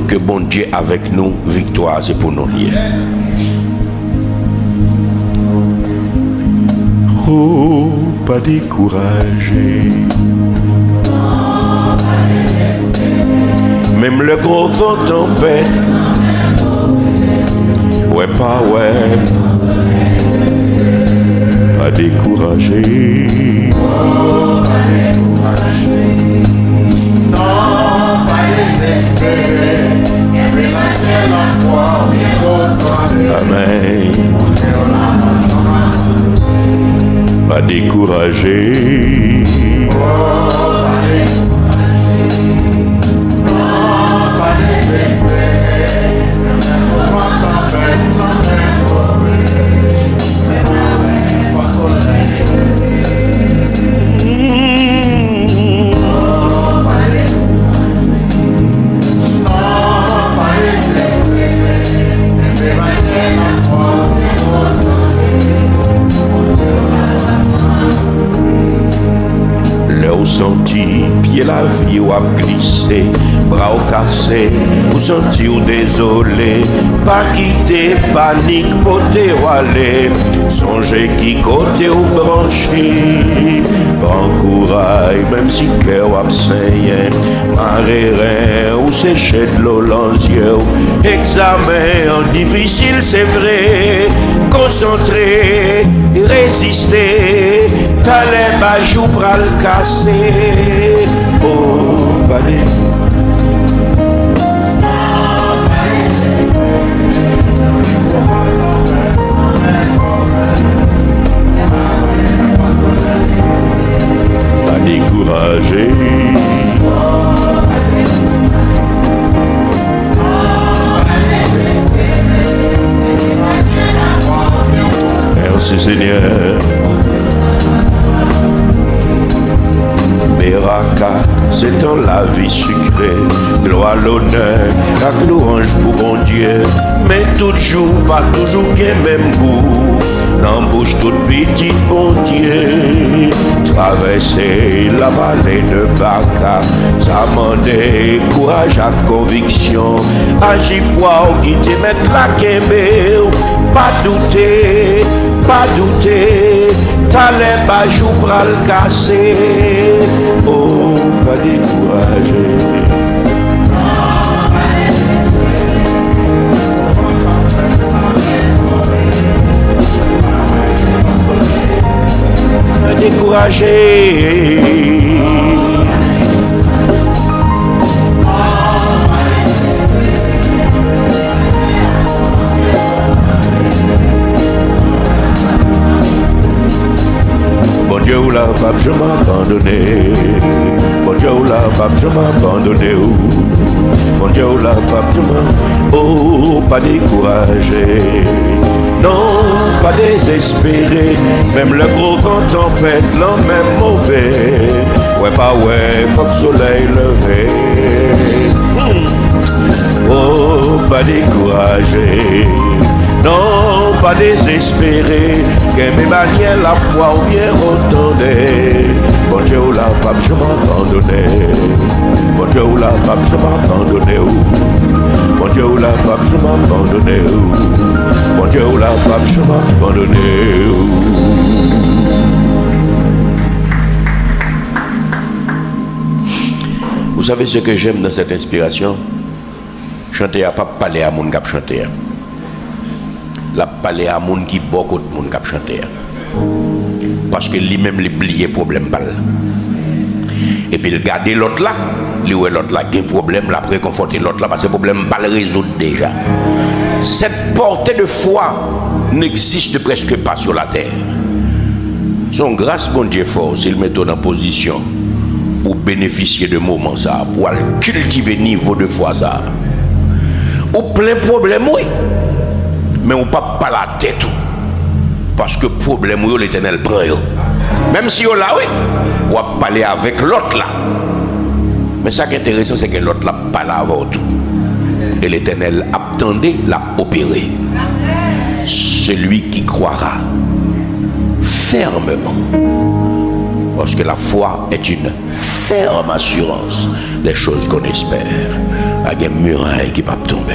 que bon Dieu avec nous, victoire c'est pour nous lier. Oh, pas découragé. Même le gros vent tempête. Ouais, pas ouais. Pas découragé. Oh, pas découragé. Non, pas désespéré. Et puis maintenant la foi, oui, amen. Pas découragé. Senti pied la vie ou a glissé, bras au cassé, ou senti ou désolé, pas quitter, panique, poté ou aller, songez qui côté ou branché, prends courage, même si cœur ou absent, marée ou séché de l'eau dans les yeux, examen difficile c'est vrai, concentré, résister, t'as les bajou pral casser. Oh, pas découragé. Merci Seigneur. Beraka, c'est dans la vie sucrée, gloire, l'honneur, la louange pour bon Dieu, mais toujours, pas toujours bien même goût, l'embouche toute petite bon Dieu, traverser la vallée de Baka, ça demandait courage à conviction, agir foi ou quitter mettre la kembe, pas douter, t'as les bajou pral casser. Oh, pas découragé. Pas découragé. Bon Dieu ou la pape, je m'abandonner. Bon Dieu ou la pape, je m'abandonner. Bon Dieu ou la pape, je m'abandonner. Oh, pas découragé. Non, pas désespéré. Même le gros vent tempête, l'homme même mauvais. Ouais, pas ouais, faut que le soleil levé. Oh, pas découragé. Non, pas désespéré, que mes manières la foi ou bien retourner. Bon Dieu ou la pape, je m'abandonnais. Bon Dieu ou la pape, je m'abandonnais. Bon Dieu ou la pape, je m'abandonnais. Bon Dieu ou la pape, je m'abandonnais. Vous savez ce que j'aime dans cette inspiration? Chanter à pas parler à mon cap chanter. La parler à moun qui beaucoup de monde qui chanter parce que lui-même les oublié problème balle et puis il garder l'autre là lui ouais l'autre là qui problème la réconforter l'autre là parce que problème balle résoudre déjà. Cette portée de foi n'existe presque pas sur la terre. Son grâce bon Dieu fort s'il met en position pour bénéficier de moments ça pour cultiver niveau de foi ça ou plein problème oui. Mais on ne peut pas la tête parce que le problème l'Éternel prend. Même si on là oui, on va parler avec l'autre là. Mais ça qui est intéressant c'est que l'autre là parle avant tout. Et l'Éternel attendait l'a opéré. Celui qui croira fermement. Parce que la foi est une ferme assurance des choses qu'on espère. a des murailles qui ne peuvent pas tomber.